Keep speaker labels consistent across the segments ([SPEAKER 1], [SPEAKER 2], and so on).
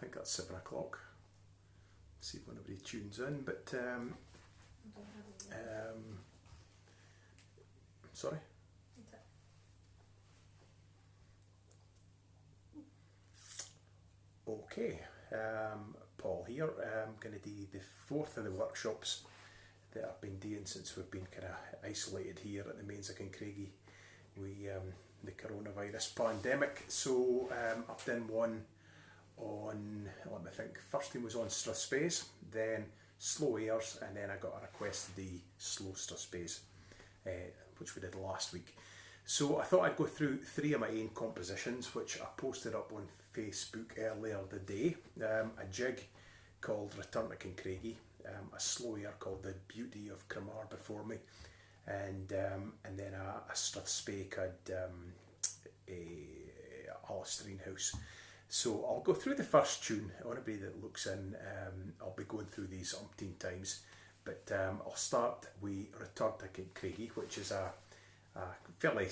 [SPEAKER 1] think that's 7 o'clock. See if anybody tunes in, but sorry. Okay, Paul here. I'm going to do the fourth of the workshops that I've been doing since we've been kind of isolated here at the Mainzer and Craigie with the coronavirus pandemic. So I've done one on, let me think, first thing was on Strathspeys, then slow airs, and then I got a request to do slow Strathspeys, which we did last week. So I thought I'd go through three of my own compositions, which I posted up on Facebook earlier today. A jig called Return to Craigie, a slow air called The Beauty of Kamara Before Me, and then a Strathspey called Stirling House. So I'll go through the first tune. Anybody that looks in, I'll be going through these umpteen times, but I'll start with Return to Craigie, which is a fairly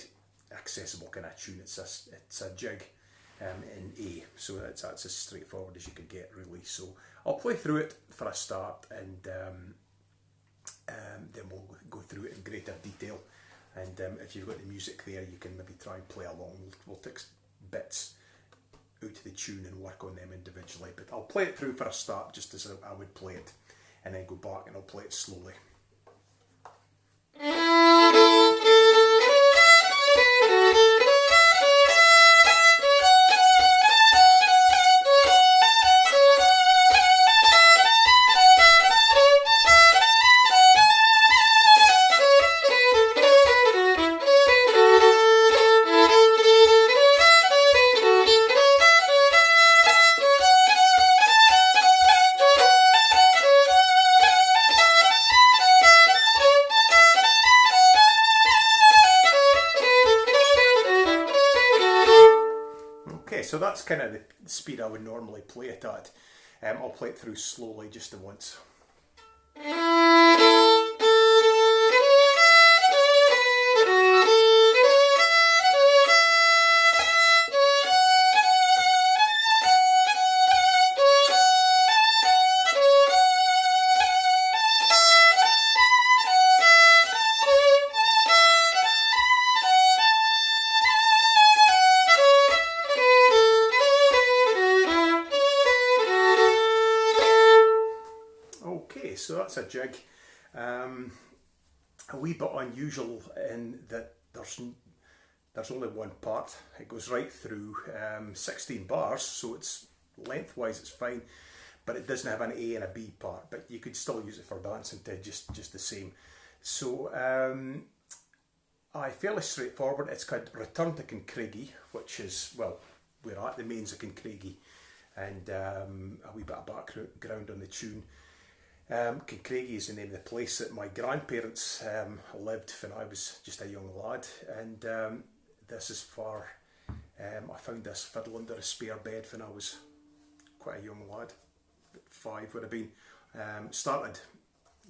[SPEAKER 1] accessible kind of tune. It's a jig in A, so that's as straightforward as you can get, really. So I'll play through it for a start, and then we'll go through it in greater detail. And if you've got the music there, you can maybe try and play along. We'll take bits out of the tune and work on them individually, but I'll play it through for a start, just as I would play it, and then go back and I'll play it slowly. So that's kind of the speed I would normally play it at. I'll play it through slowly just the once. So that's a jig. A wee bit unusual in that there's only one part. It goes right through 16 bars, so it's lengthwise it's fine, but it doesn't have an A and a B part. But you could still use it for dancing to just the same. So fairly straightforward. It's called Return to Craigie, which is, well, we're at the Mainzer and Craigie, and a wee bit of background on the tune. Craigie is the name of the place that my grandparents lived when I was just a young lad, and this is for, I found this fiddle under a spare bed when I was quite a young lad, 5 would have been. Started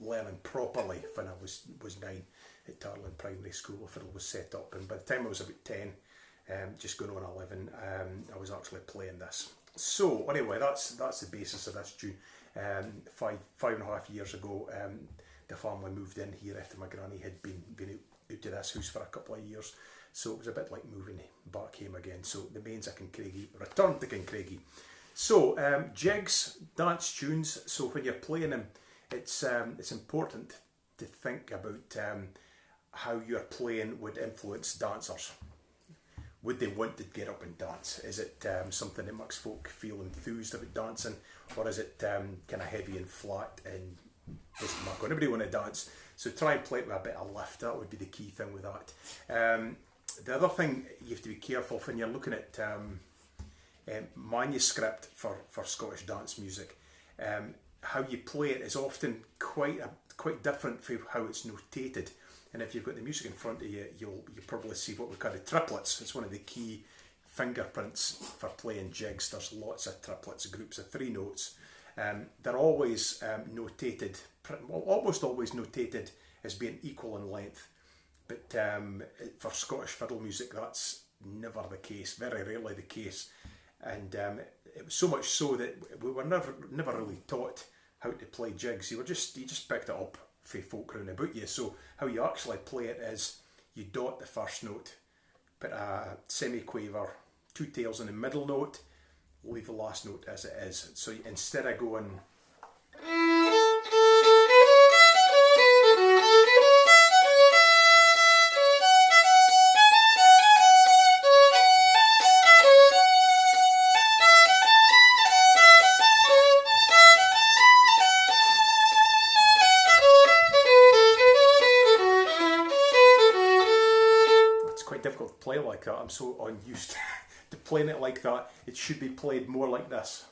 [SPEAKER 1] learning properly when I was 9 at Stirling Primary School. The fiddle was set up, and by the time I was about 10, just going on 11, I was actually playing this. So anyway, that's the basis of this tune. 5.5 years ago, the family moved in here after my granny had been out to this house for a couple of years, so it was a bit like moving back home again. So the Mainzer and Craigie, Return to Craigie. So jigs, dance tunes. So when you're playing them, it's important to think about how your playing would influence dancers. Would they want to get up and dance? Is it something that makes folk feel enthused about dancing, or is it kind of heavy and flat and doesn't make anybody want to dance? So try and play it with a bit of lift. That would be the key thing with that. The other thing you have to be careful when you're looking at manuscript for Scottish dance music. How you play it is often quite different from how it's notated. And if you've got the music in front of you, you'll probably see what we call the triplets. It's one of the key fingerprints for playing jigs. There's lots of triplets, groups of 3 notes. They're always notated, almost always notated as being equal in length. But for Scottish fiddle music, that's never the case, very rarely the case. and it was so much so that we were never really taught how to play jigs. You just picked it up for folk round about you. So how you actually play it is you dot the first note, put a semi-quaver, two tails in the middle note, leave the last note as it is. So instead of going difficult to play like that. I'm so unused to playing it like that. It should be played more like this.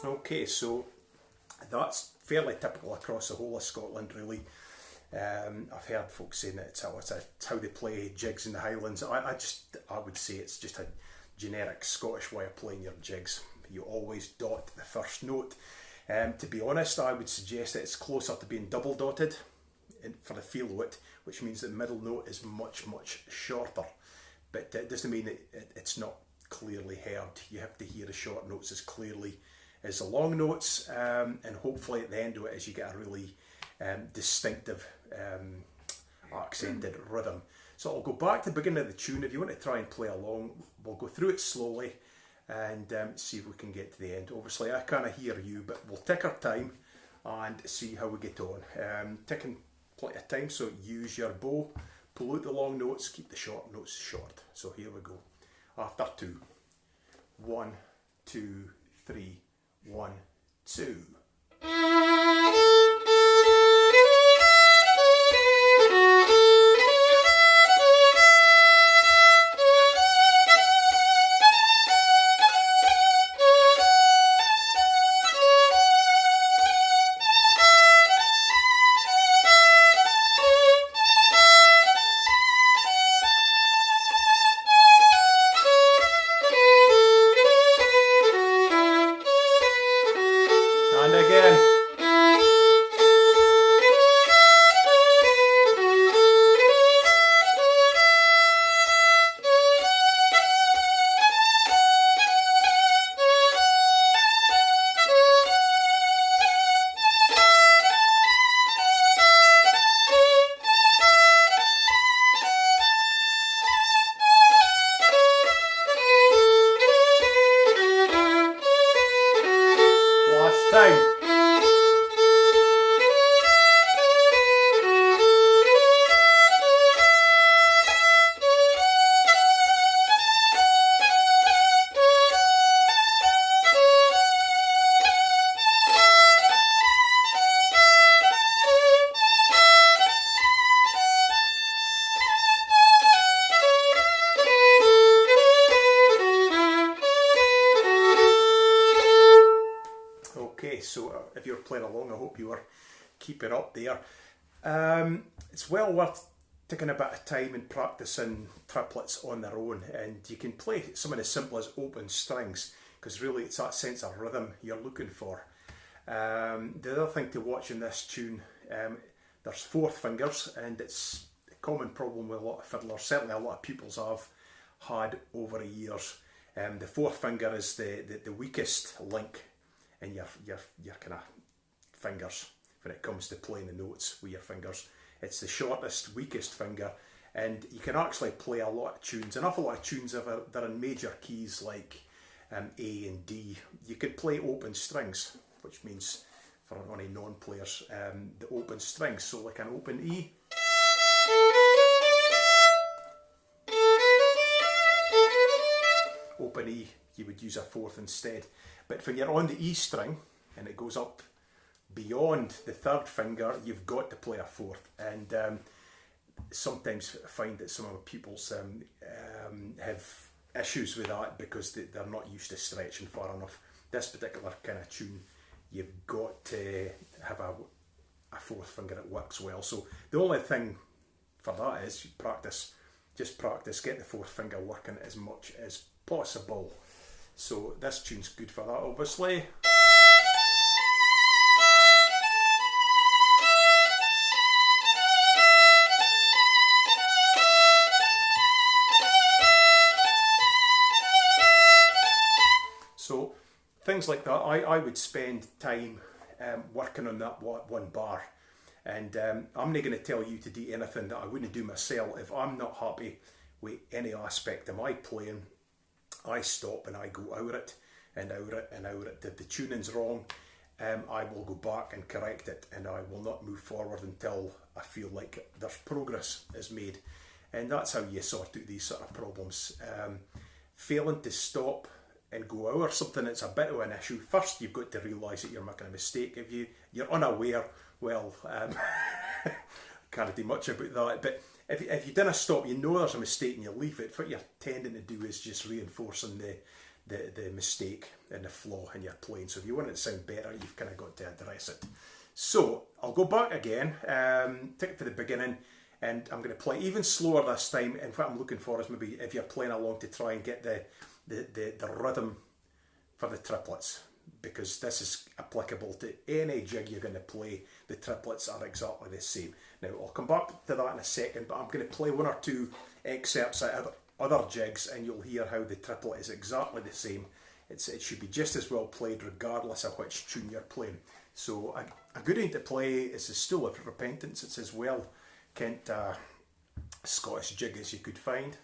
[SPEAKER 1] Okay, so that's fairly typical across the whole of Scotland, really. I've heard folks saying that it's how they play jigs in the Highlands. I would say it's just a generic Scottish way of playing your jigs. You always dot the first note. To be honest, I would suggest that it's closer to being double dotted for the feel of it, which means the middle note is much shorter. But it doesn't mean that it's not clearly heard. You have to hear the short notes as clearly as the long notes, and hopefully at the end of it is you get a really distinctive accented rhythm. So I'll go back to the beginning of the tune. If you want to try and play along, we'll go through it slowly and see if we can get to the end. Obviously I can't hear you, but we'll take our time and see how we get on. Taking plenty of time, so use your bow, pull out the long notes, keep the short notes short. So here we go. After 2, 1, 2, 3, 1, 2. And again. Last time. Okay, so if you're playing along, I hope you are keeping up there. It's well worth taking a bit of time and practicing triplets on their own, and you can play something as simple as open strings, because really it's that sense of rhythm you're looking for. The other thing to watch in this tune, there's fourth fingers, and it's a common problem with a lot of fiddlers, certainly a lot of pupils have had over the years. The fourth finger is the weakest link in your kind of fingers when it comes to playing the notes with your fingers. It's the shortest, weakest finger, and you can actually play a lot of tunes, an awful lot of tunes that are in major keys like A and D. You could play open strings, which means for any non-players, the open strings, so like an open E. Open E, you would use a fourth instead. But when you're on the E string and it goes up beyond the third finger, you've got to play a fourth. And sometimes I find that some of my pupils have issues with that because they're not used to stretching far enough. This particular kind of tune, you've got to have a a fourth finger, it works well. So the only thing for that is practice. Just practice, get the fourth finger working as much as possible. So this tune's good for that, obviously. So things like that, I would spend time working on that one bar. And I'm not going to tell you to do anything that I wouldn't do myself. If I'm not happy with any aspect of my playing, I stop and I go out it and out it and out it. If the tuning's wrong, I will go back and correct it, and I will not move forward until I feel like there's progress is made. And that's how you sort out these sort of problems. Failing to stop and go out or something that's a bit of an issue, first you've got to realise that you're making a mistake. If you're unaware, well, can't do much about that. But if you didn't stop, you know there's a mistake and you leave it. What you're tending to do is just reinforcing the mistake and the flaw in your playing. So if you want it to sound better, you've kind of got to address it. So I'll go back again, take it for the beginning, and I'm going to play even slower this time. And what I'm looking for is maybe if you're playing along to try and get the rhythm for the triplets, because this is applicable to any jig you're going to play. The triplets are exactly the same. Now I'll come back to that in a second, but I'm going to play one or two excerpts out of other jigs and you'll hear how the triplet is exactly the same. It should be just as well played regardless of which tune you're playing. So a good one to play is the Stool of Repentance. It's as well Kent Scottish jig as you could find.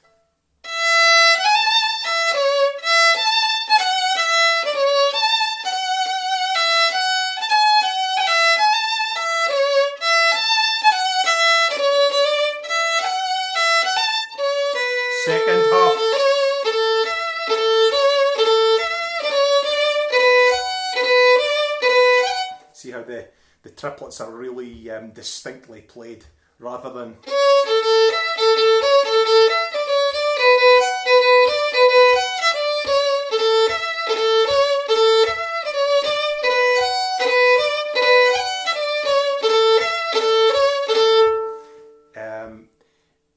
[SPEAKER 1] Second half. See how the triplets are really distinctly played rather than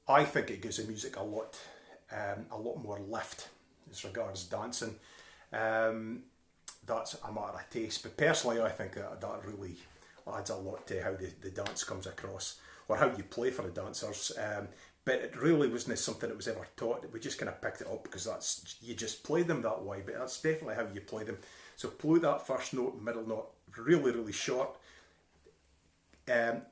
[SPEAKER 1] I think it gives the music a lot more lift as regards dancing. That's a matter of taste, but personally I think that really adds a lot to how the dance comes across, or how you play for the dancers. But it really wasn't something that was ever taught. We just kind of picked it up because you just play them that way, but that's definitely how you play them. So play that first note, middle note, really, really short.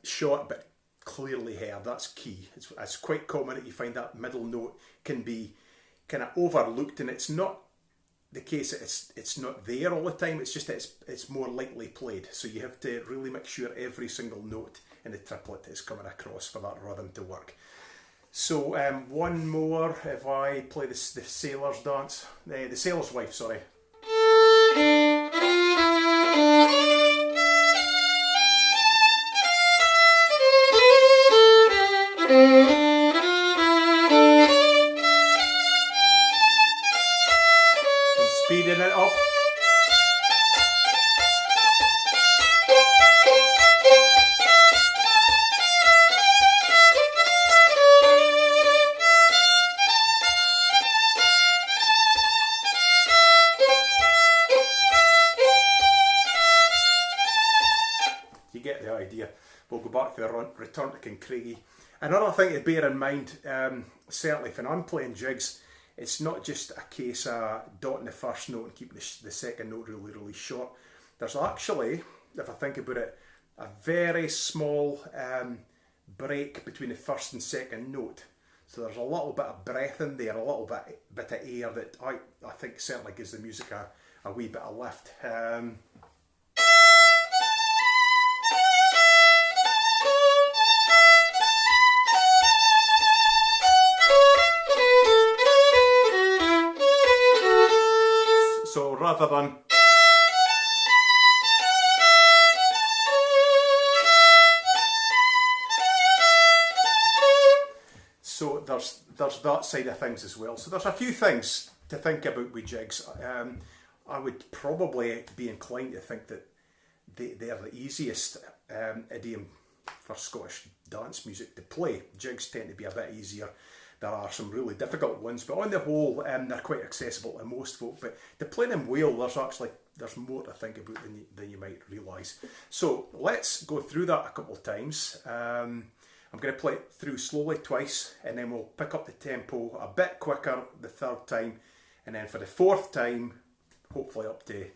[SPEAKER 1] Short but clearly heard, that's key. It's quite common that you find that middle note can be kind of overlooked, and it's not the case that it's not there all the time. It's just that it's more lightly played. So you have to really make sure every single note in the triplet is coming across for that rhythm to work. So one more, if I play the sailor's dance, the sailor's wife, sorry. Speeding it up. You get the idea. We'll go back to the return to Kincraigie. Another thing to bear in mind, certainly when I'm playing jigs, it's not just a case of dotting the first note and keeping the second note really, really short. There's actually, if I think about it, a very small break between the first and second note. So there's a little bit of breath in there, a little bit of air that I think certainly gives the music a wee bit of lift. So rather than so there's that side of things as well. So there's a few things to think about with jigs. I would probably be inclined to think that they're the easiest idiom for Scottish dance music to play. Jigs tend to be a bit easier. There are some really difficult ones, but on the whole, they're quite accessible to most folk. But to play them well, there's more to think about than you might realise. So let's go through that a couple of times. I'm going to play it through slowly twice, and then we'll pick up the tempo a bit quicker the third time, and then for the fourth time, hopefully up to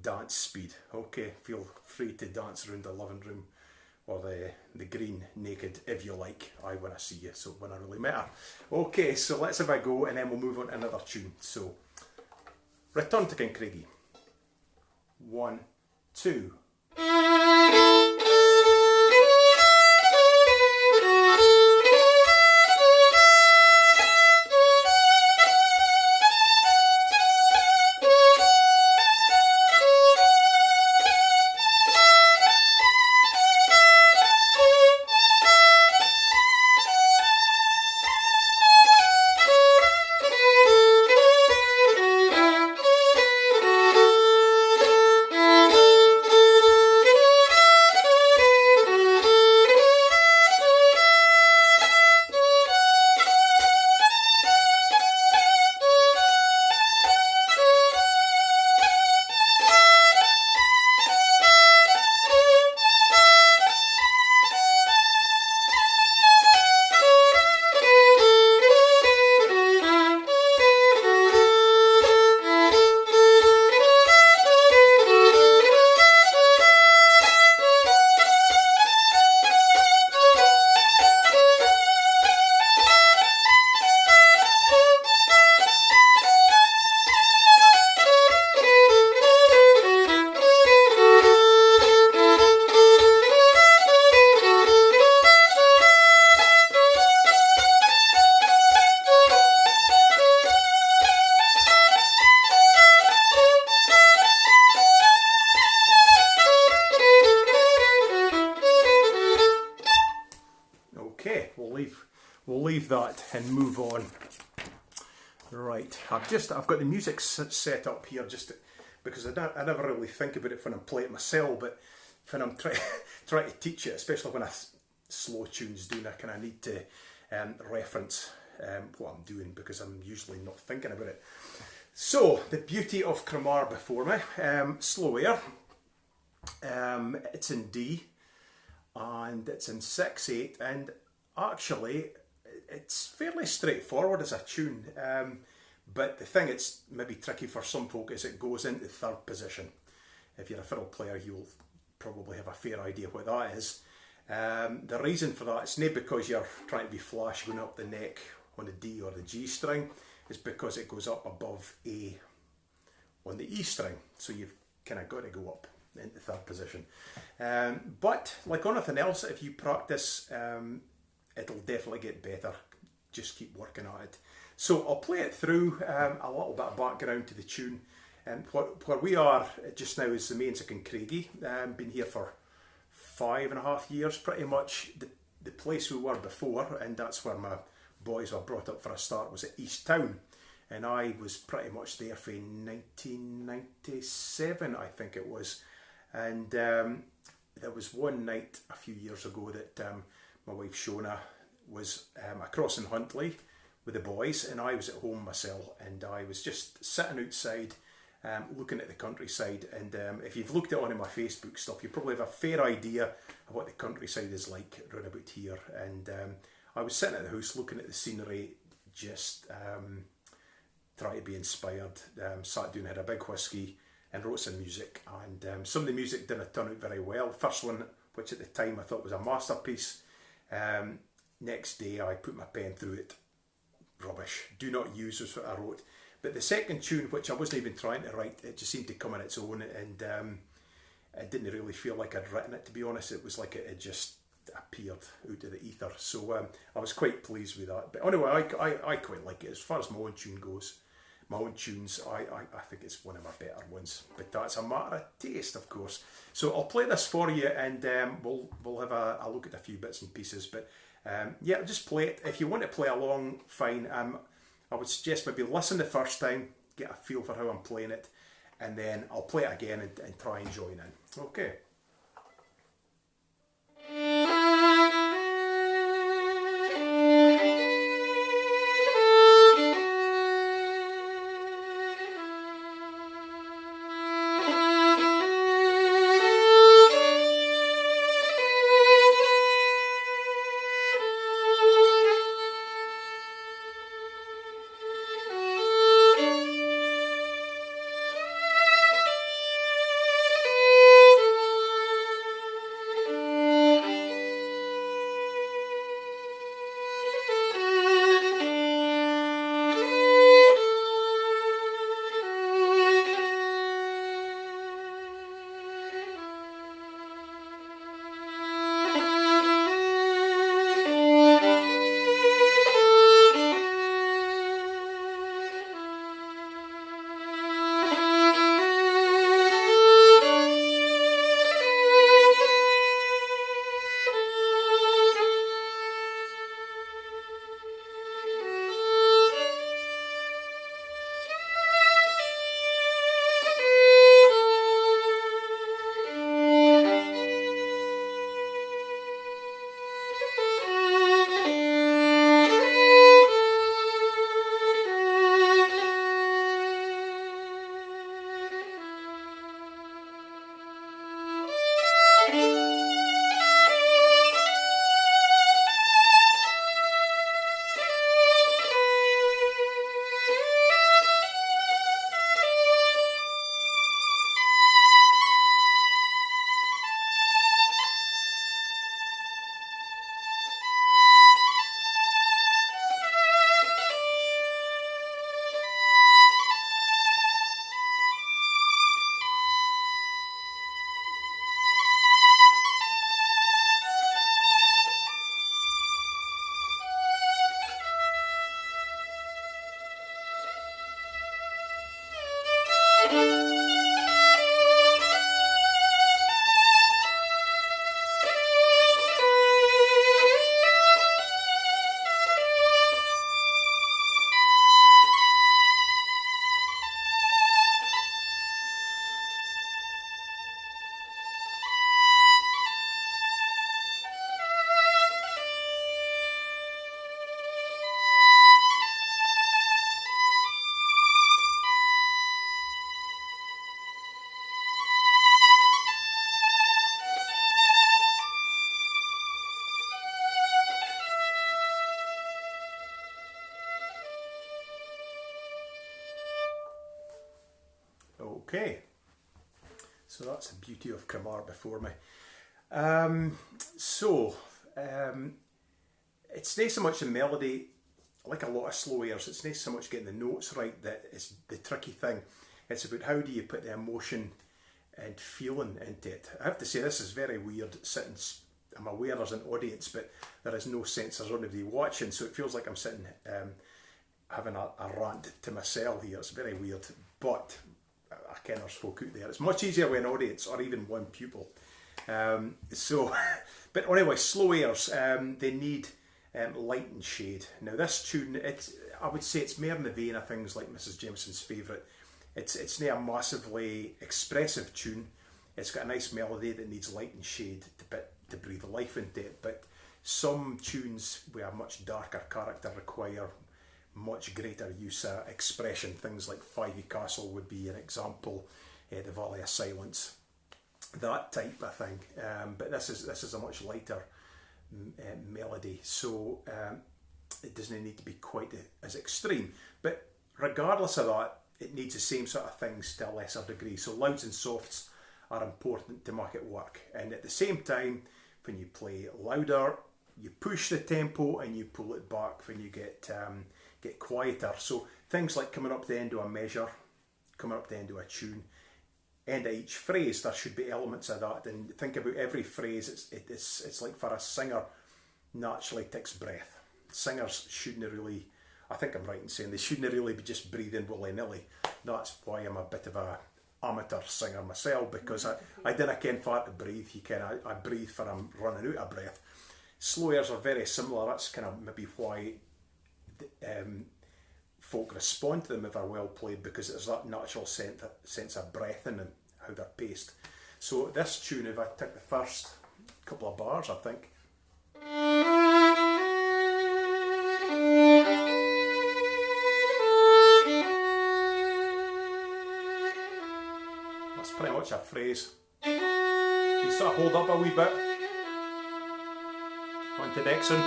[SPEAKER 1] dance speed. Okay, feel free to dance around the living room or the green naked if you like. I want to see you, so when I really matter. Okay, so let's have a go, and then we'll move on to another tune. So, Return to Kincraigie. 1, 2. Okay, we'll leave that and move on. Right, I've got the music set up here just because I never really think about it when I'm playing it myself, but when I'm trying to teach it, especially when I slow tunes down, I kind of need to reference what I'm doing because I'm usually not thinking about it. So, the beauty of Kamara before me, slow air, it's in D, and it's in 6/8, and actually it's fairly straightforward as a tune, but the thing it's maybe tricky for some folk is it goes into third position. If you're a fiddle player, you'll probably have a fair idea what that is. The reason for that, it's not because you're trying to be flash going up the neck on the D or the G string, it's because it goes up above A on the E string, so you've kind of got to go up into third position. But like anything else, if you practice, it'll definitely get better. Just keep working at it. So I'll play it through, a little bit of background to the tune. Where we are just now is the mains of Kincraigie. Been here for 5.5 years, pretty much. The place we were before, and that's where my boys were brought up for a start, was at East Town. And I was pretty much there for 1997, I think it was. And there was one night a few years ago that my wife Shona was across in Huntly with the boys, and I was at home myself, and I was just sitting outside looking at the countryside. And if you've looked at one of my Facebook stuff, you probably have a fair idea of what the countryside is like round about here. And I was sitting at the house looking at the scenery, just trying to be inspired. Sat down, had a big whiskey and wrote some music, and some of the music didn't turn out very well. First one, which at the time I thought was a masterpiece, next day I put my pen through it, rubbish, do not use was what I wrote. But the second tune, which I wasn't even trying to write, it just seemed to come on its own, and I didn't really feel like I'd written it, to be honest. It was like it just appeared out of the ether, so I was quite pleased with that. But anyway, I quite like it. As far as my own tune goes, my own tunes, I think it's one of my better ones, but that's a matter of taste, of course. So I'll play this for you, and we'll have a look at a few bits and pieces. But yeah, just play it. If you want to play along, fine. I would suggest maybe listen the first time, get a feel for how I'm playing it, and then I'll play it again and try and join in. Okay. Okay, so that's the beauty of Kamara before me. It's not so much the melody, like a lot of slow airs, it's not so much getting the notes right that is the tricky thing. It's about how do you put the emotion and feeling into it. I have to say, this is very weird sitting. I'm aware there's an audience, but there is no sense there's anybody watching, so it feels like I'm sitting having a rant to myself here. It's very weird, but I ken there's folk out there. It's much easier with an audience or even one pupil. But anyway, slow airs, they need light and shade. Now this tune, I would say it's more in the vein of things like Mrs. Jameson's Favourite. It's not a massively expressive tune. It's got a nice melody that needs light and shade to breathe life into it. But some tunes with a much darker character require much greater use of expression. Things like Fyvie Castle would be an example. The Valley of Silence, that type of thing. But this is a much lighter melody, so it doesn't need to be quite as extreme. But regardless of that, it needs the same sort of things to a lesser degree. So louds and softs are important to make it work. And at the same time, when you play louder, you push the tempo and you pull it back when you get quieter. So things like coming up the end of a measure, coming up the end of a tune, end of each phrase, there should be elements of that. And think about every phrase, it's like for a singer, naturally takes breath. Singers shouldn't really, I think I'm right in saying they shouldn't really be just breathing willy-nilly. That's why I'm a bit of a amateur singer myself, because I didn't ken far to breathe. I breathe for I'm running out of breath. Slow airs are very similar. That's kind of maybe why folk respond to them if they're well played, because there's that natural sense of breath in them, how they're paced. So this tune, if I took the first couple of bars, I think, that's pretty much a phrase. You sort of hold up a wee bit onto Dixon.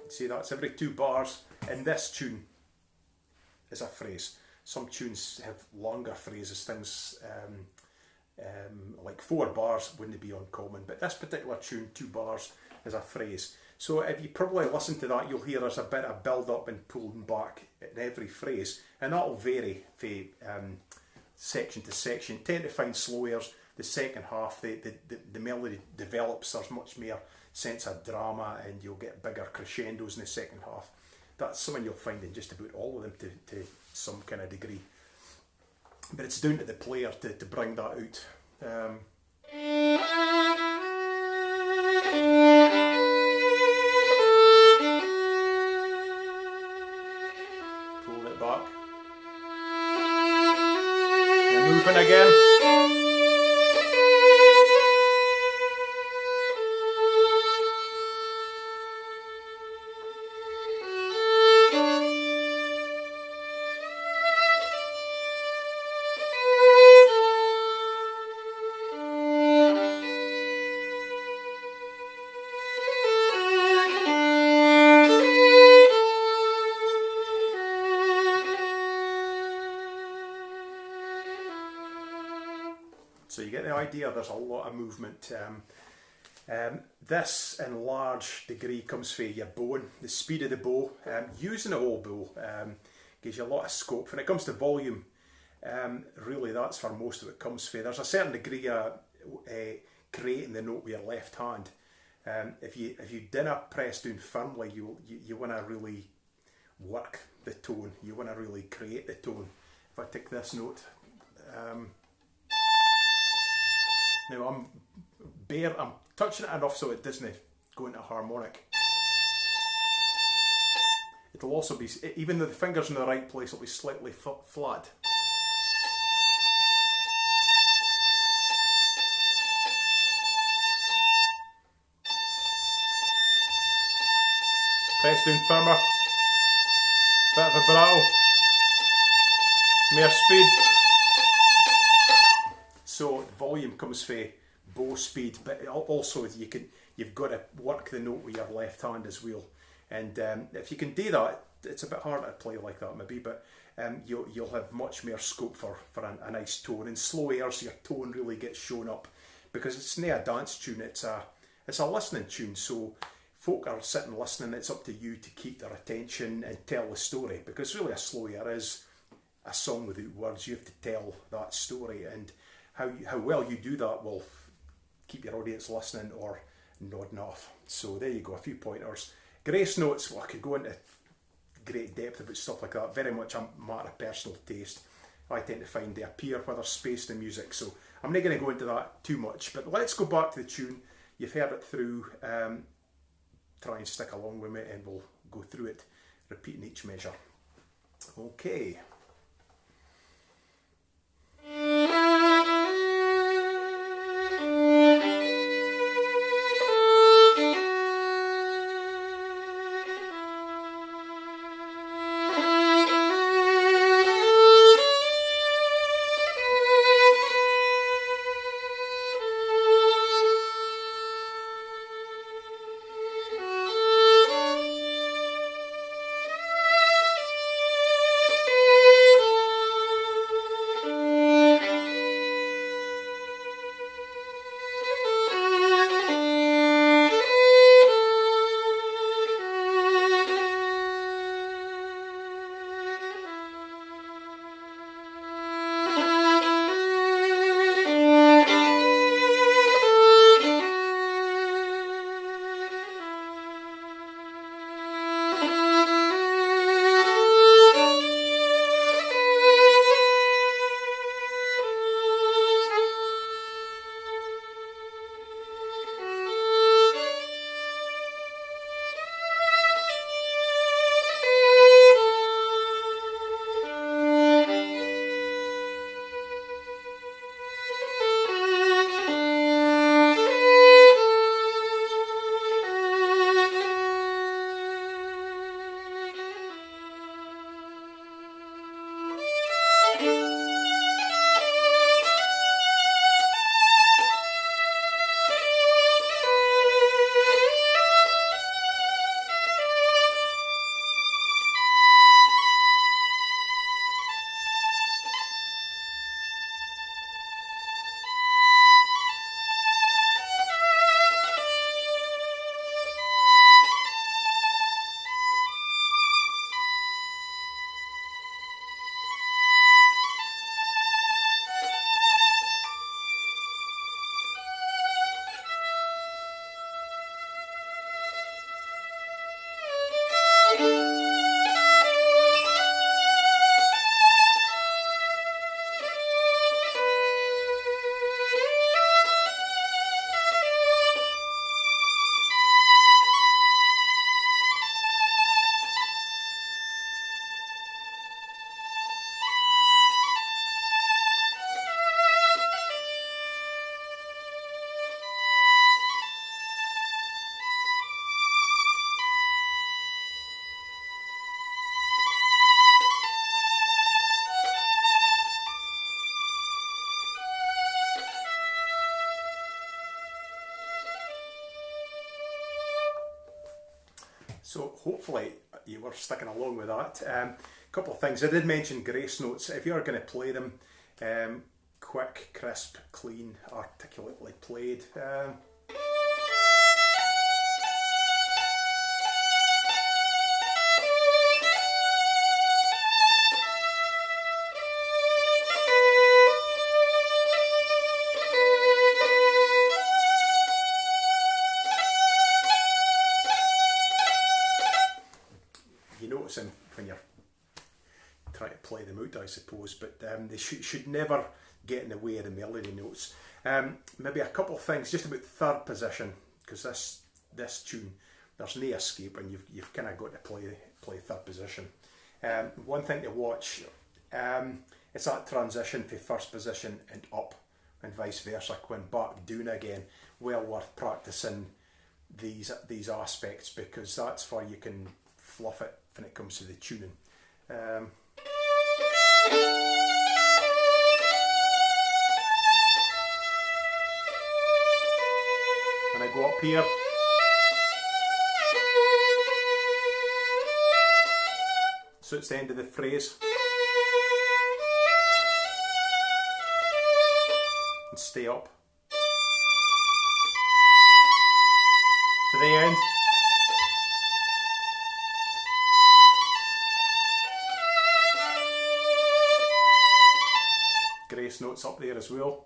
[SPEAKER 1] See, that's every 2 bars in this tune is a phrase. Some tunes have longer phrases, things like 4 bars wouldn't be uncommon, but this particular tune, 2 bars is a phrase. So if you probably listen to that, you'll hear there's a bit of build up and pulling back in every phrase, and that'll vary from section to section. You tend to find slow airs, the second half, the melody develops, there's much more sense of drama, and you'll get bigger crescendos in the second half. That's something you'll find in just about all of them to some kind of degree. But it's down to the player to bring that out. Pulling it back. And moving again. So you get the idea, there's a lot of movement. This in large degree comes from your bowing, the speed of the bow. Using a whole bow gives you a lot of scope. When it comes to volume, really that's where most of it comes from. There's a certain degree of creating the note with your left hand. If you didn't press down firmly, you want to really work the tone. You want to really create the tone. If I take this note, now I'm touching it enough so it doesn't go into a harmonic. It'll also be, even though the finger's in the right place, it'll be slightly flat. Press down firmer, bit of vibrato, more speed. So volume comes from bow speed, but also you you've got to work the note with your left hand as well. And if you can do that, it's a bit harder to play like that maybe, but you'll have much more scope for a nice tone. In slow airs, your tone really gets shown up, because it's not a dance tune, it's a listening tune. So folk are sitting listening, it's up to you to keep their attention and tell the story, because really a slow air is a song without words. You have to tell that story, and how well you do that will keep your audience listening or nodding off. So there you go, a few pointers. Grace notes, well, I could go into great depth about stuff like that. Very much a matter of personal taste. I tend to find they appear where there's space in the music, so I'm not going to go into that too much. But let's go back to the tune. You've heard it through. Try and stick along with me, and we'll go through it, repeating each measure. Okay. So hopefully you were sticking along with that. A couple of things. I did mention grace notes. If you're going to play them, quick, crisp, clean, articulately played. Them when you're trying to play them out, I suppose, but they should never get in the way of the melody notes. Maybe a couple of things just about third position, because this tune, there's no escape, and you've kind of got to play third position. One thing to watch, it's that transition from first position and up, and vice versa, when back down again. Well worth practicing these aspects, because that's where you can fluff it when it comes to the tuning. And I go up here. So it's the end of the phrase. And stay up. To the end. Grace notes up there as well.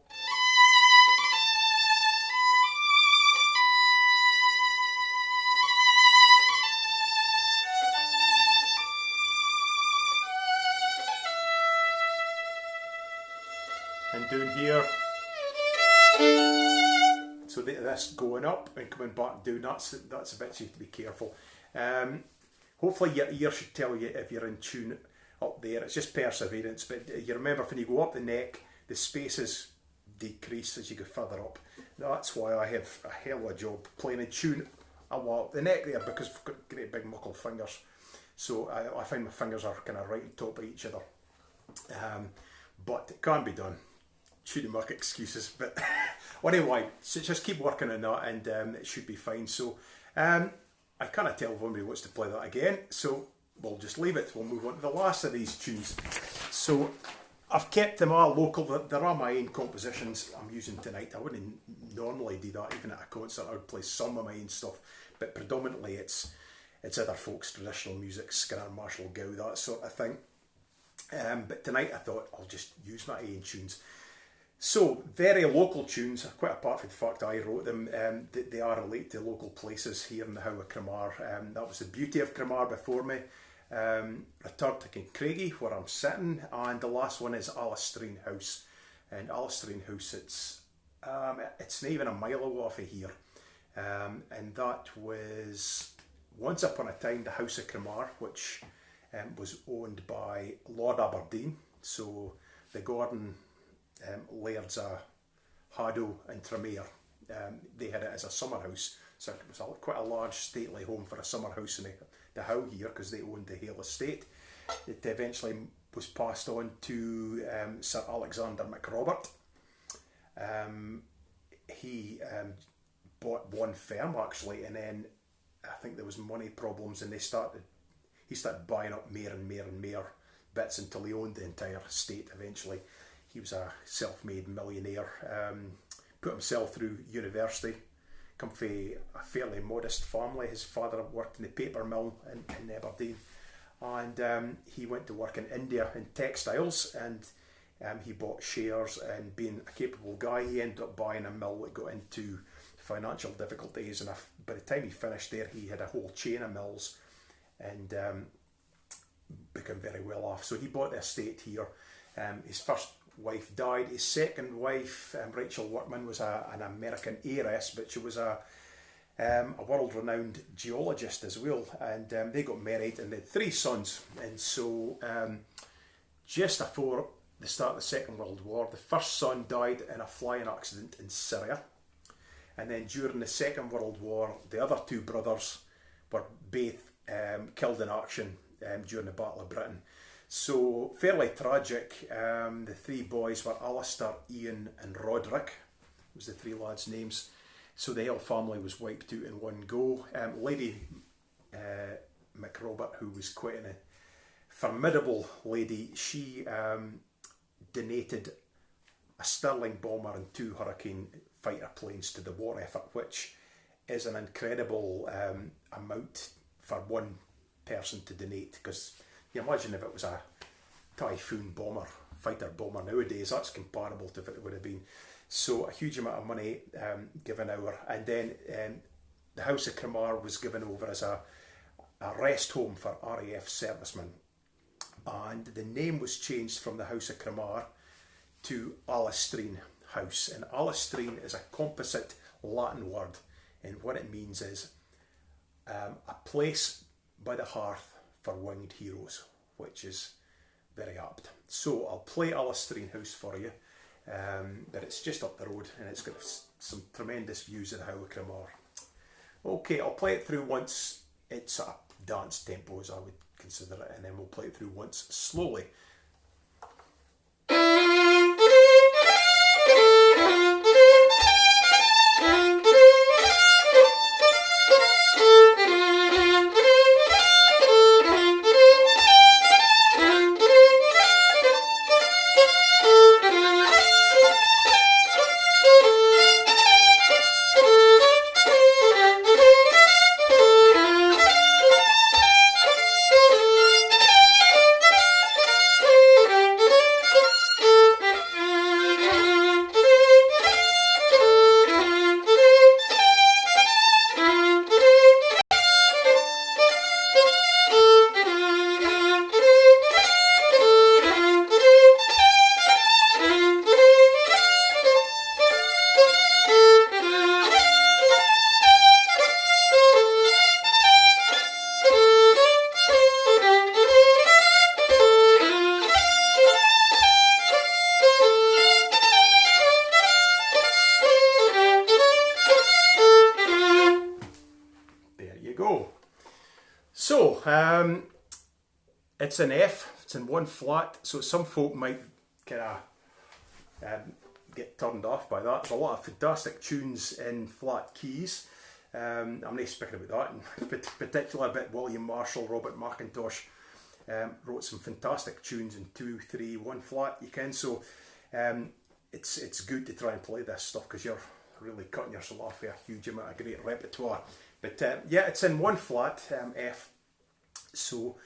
[SPEAKER 1] And down here, so this going up and coming back down, that's a bit you have to be careful. Hopefully your ear should tell you if you're in tune up there. It's just perseverance, but you remember when you go up the neck, the spaces decrease as you go further up. That's why I have a hell of a job playing in tune a lot up the neck there, because I've got great big muckle fingers. So I find my fingers are kind of right on top of each other. But it can be done. Shouldn't make excuses, but anyway, so just keep working on that, and it should be fine. So I can't tell if anybody wants to play that again, so we'll just leave it. We'll move on to the last of these tunes. So I've kept them all local. There are my own compositions I'm using tonight. I wouldn't normally do that. Even at a concert I would play some of my own stuff, but predominantly it's other folks' traditional music, Skinner, Marshall, Gow, that sort of thing. But tonight I thought I'll just use my own tunes. So, very local tunes, quite apart from the fact I wrote them, they are related to local places here in the How of Kamara. That was the beauty of Kamara before me. Return to Kincraigie, where I'm sitting, and the last one is Stirling House. And Stirling House, it's not even a mile away off of here. And that was, once upon a time, the House of Kamara, which was owned by Lord Aberdeen. So, the Gordon Lairds of Haddo and Tremere, they had it as a summer house, so it was quite a large stately home for a summer house in the How here, because they owned the whole estate. It eventually was passed on to Sir Alexander MacRobert. He bought one firm actually, and then I think there was money problems, and he started buying up more and more bits until he owned the entire estate eventually. He was a self-made millionaire, put himself through university, come from a fairly modest family. His father worked in the paper mill in Aberdeen, and he went to work in India in textiles, and he bought shares, and being a capable guy, he ended up buying a mill that got into financial difficulties, and by the time he finished there, he had a whole chain of mills, and became very well off. So he bought the estate here. His first wife died. His second wife, Rachel Workman, was an American heiress, but she was a world-renowned geologist as well, and they got married and they had 3 sons. And so just before the start of the Second World War, the first son died in a flying accident in Syria, and then during the Second World War, the other 2 brothers were both killed in action during the Battle of Britain. So, fairly tragic. The 3 boys were Alistair, Ian and Roderick, was the 3 lads' names. So the whole family was wiped out in one go. Lady MacRobert, who was quite a formidable lady, she donated a Stirling bomber and 2 Hurricane fighter planes to the war effort, which is an incredible amount for one person to donate, because you imagine if it was a Typhoon bomber, fighter bomber nowadays, that's comparable to if it would have been. So a huge amount of money given over, and then the House of Kamara was given over as a rest home for RAF servicemen, and the name was changed from the House of Kamara to Stirling House. And Stirling is a composite Latin word, and what it means is a place by the hearth for winged heroes, which is very apt. So I'll play Stirling House for you, but it's just up the road and it's got some tremendous views of the How of Kamara. Okay, I'll play it through once. It's a dance tempo as I would consider it, and then we'll play it through once slowly. It's an F, it's in 1 flat, so some folk might kind of get turned off by that. There's a lot of fantastic tunes in flat keys. I'm not speaking about that in particular, but William Marshall, Robert McIntosh wrote some fantastic tunes in 2, 3, 1 flat, you can. So it's good to try and play this stuff because you're really cutting yourself off with a huge amount of great repertoire. But yeah, it's in 1 flat, F, so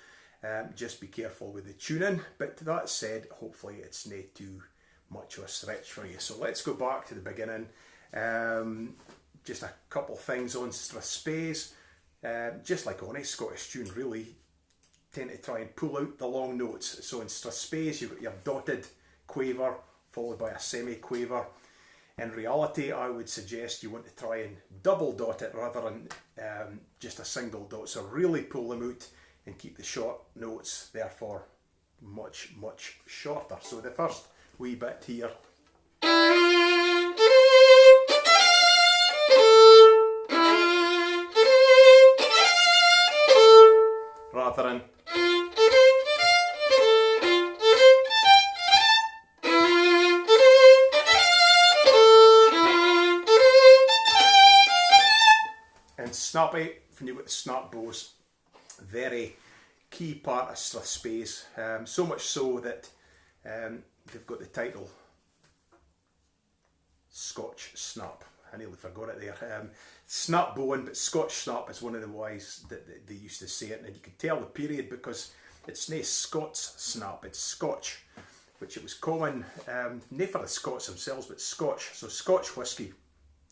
[SPEAKER 1] just be careful with the tuning. But that said, hopefully it's not too much of a stretch for you. So let's go back to the beginning. Just a couple things on strathspeys. Just like on a Scottish tune, really tend to try and pull out the long notes. So in strathspeys you've got your dotted quaver followed by a semi-quaver. In reality, I would suggest you want to try and double dot it rather than just a single dot. So really pull them out and keep the short notes therefore much, much shorter. So the first wee bit here. Rather than and snappy, when you've got the snap bows, very key part of strathspeys, so much so that they've got the title Scotch Snap. I nearly forgot it there. Snap bowing, but Scotch snap is one of the ways that they used to say it, and you can tell the period because it's nae Scots snap, it's Scotch, which it was common, nae for the Scots themselves, but Scotch. So Scotch whisky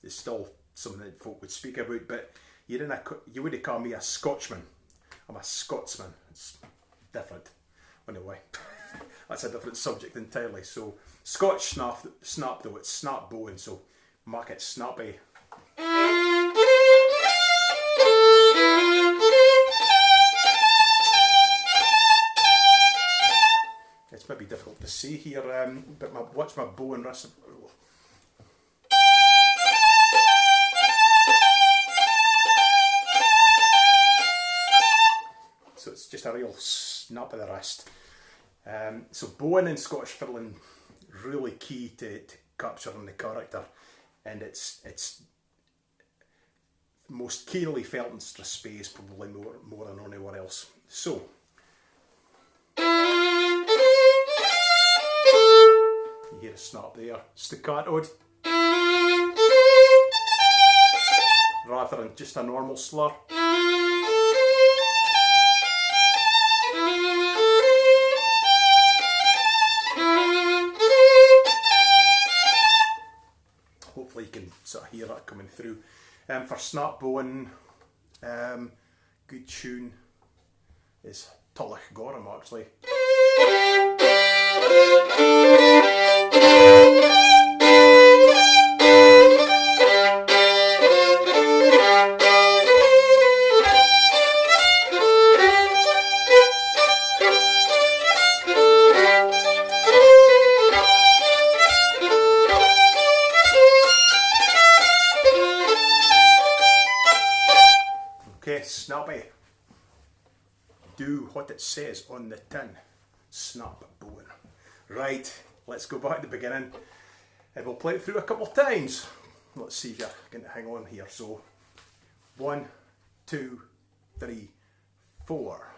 [SPEAKER 1] is still something that folk would speak about, but you wouldn't call me a Scotchman. I'm a Scotsman. It's different. Anyway, that's a different subject entirely. So Scotch snap though, it's snap bowing, so mark it snappy. It's maybe difficult to see here, but watch my bow and wrist. So it's just a real snap of the wrist. So bowing and Scottish fiddling really key to capturing the character, and it's most keenly felt in strathspeys, probably more than anywhere else. So you hear a snap there, staccatoed, rather than just a normal slur. Hopefully you can sort of hear that coming through. For snap bowing, good tune is Tullach Gorham actually. Okay, snappy. Do what it says on the tin. Snap bowing. Right, let's go back to the beginning and we'll play it through a couple of times. Let's see if you can hang on here. So 1, 2, 3, 4.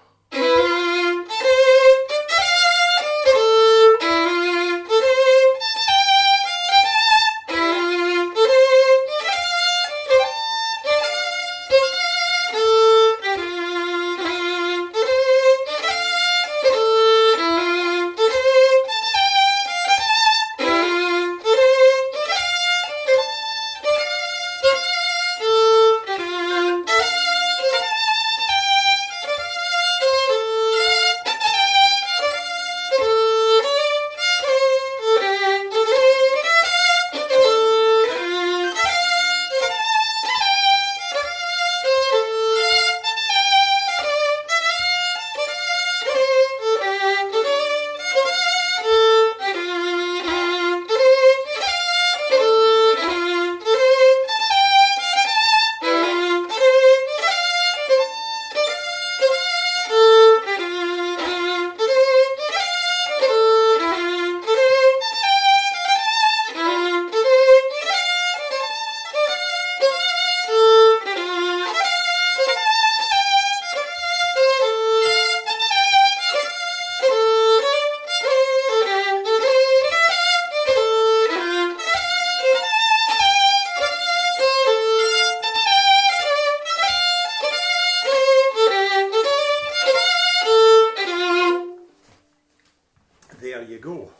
[SPEAKER 1] there you go.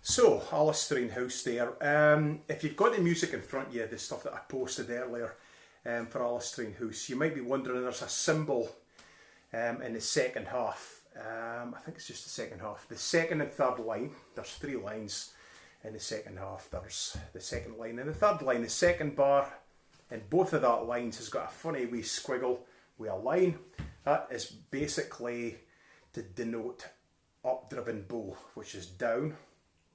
[SPEAKER 1] So, Stirling House there. If you've got the music in front of you, the stuff that I posted earlier for Stirling House, you might be wondering there's a cymbal in the second half. I think it's just the second half. The second and third line, there's 3 lines in the second half. There's the second line and the third line. The second bar in both of that lines has got a funny wee squiggle with a line. That is basically to denote up-driven bow, which is down,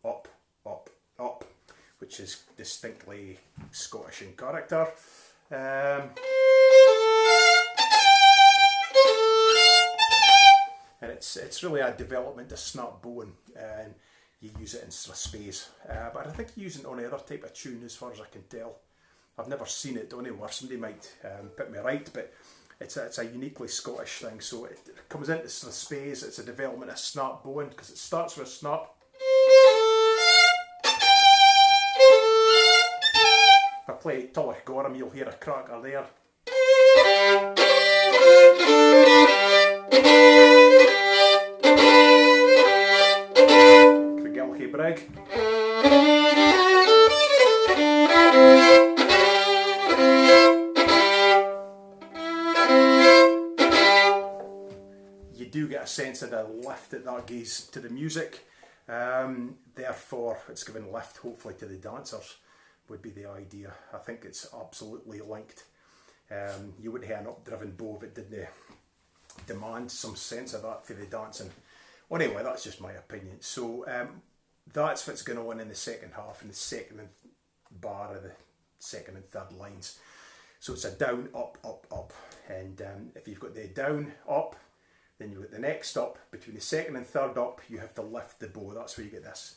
[SPEAKER 1] up, up, up, which is distinctly Scottish in character. And it's really a development of snap bowing, and you use it in spades. But I think you use it on any other type of tune, as far as I can tell. I've never seen it anywhere. Somebody might put me right, but it's a uniquely Scottish thing. So it comes into spades. It's a development of snap bowing, because it starts with a snap. If I play Tulloch Gorham, you'll hear a cracker there. Craigelchy Brig. You do get a sense of the lift that gives to the music. Therefore, it's given lift, hopefully, to the dancers, would be the idea. I think it's absolutely linked. You wouldn't have an up-driven bow if it didn't demand some sense of that for the dancing. Well, anyway, that's just my opinion. So that's what's going on in the second half, in the second bar of the second and third lines. So it's a down, up, up, up. And if you've got the down, up, then you've got the next up. Between the second and third up, you have to lift the bow. That's where you get this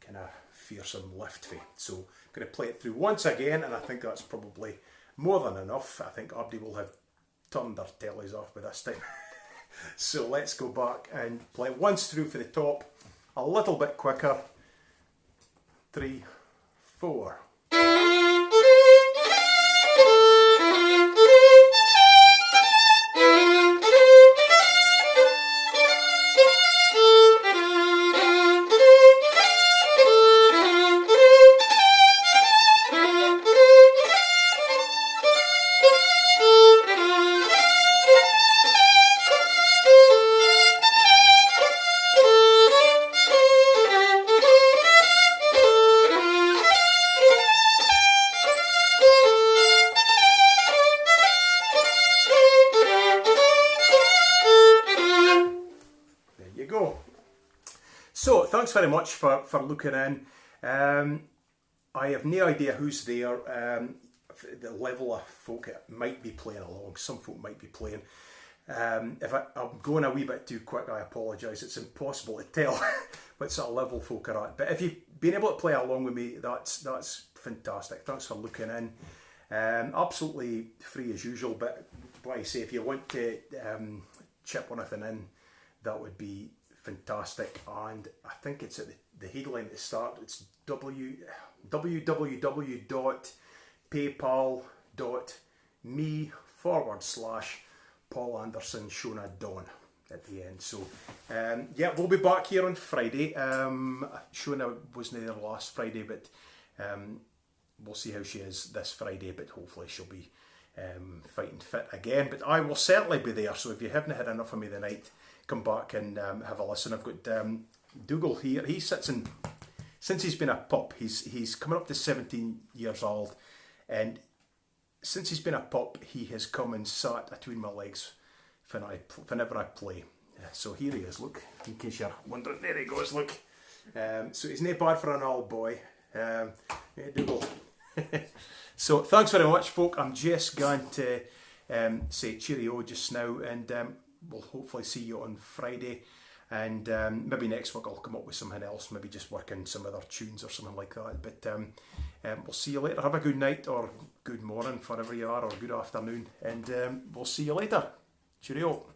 [SPEAKER 1] kind of fearsome lift fee. So I'm going to play it through once again, and I think that's probably more than enough. I think everybody will have turned their tellies off by this time. So let's go back and play it once through for the top, a little bit quicker. 3, 4. So, thanks very much for looking in. I have no idea who's there, the level of folk that might be playing along. Some folk might be playing. If I'm going a wee bit too quick, I apologise. It's impossible to tell what sort of level folk are at. But if you've been able to play along with me, that's fantastic. Thanks for looking in. Absolutely free as usual, but like I say, if you want to chip anything in, that would be fantastic. And I think it's at the headline at the start. It's www.paypal.me/Paul Anderson Shona Dawn at the end. So yeah, we'll be back here on Friday. Shona wasn't there last Friday, but we'll see how she is this Friday, but hopefully she'll be fighting fit again. But I will certainly be there, so if you haven't had enough of me tonight, come back and have a listen. I've got Dougal here. He sits in, since he's been a pup, he's coming up to 17 years old, and since he's been a pup, he has come and sat between my legs whenever I play. So here he is, look, in case you're wondering. There he goes, look. So he's no bad for an old boy. Yeah, Dougal. So thanks very much, folk. I'm just going to say cheerio just now, and we'll hopefully see you on Friday, and maybe next week I'll come up with something else, maybe just working some other tunes or something like that. But we'll see you later. Have a good night or good morning, wherever you are, or good afternoon, and we'll see you later. Cheerio.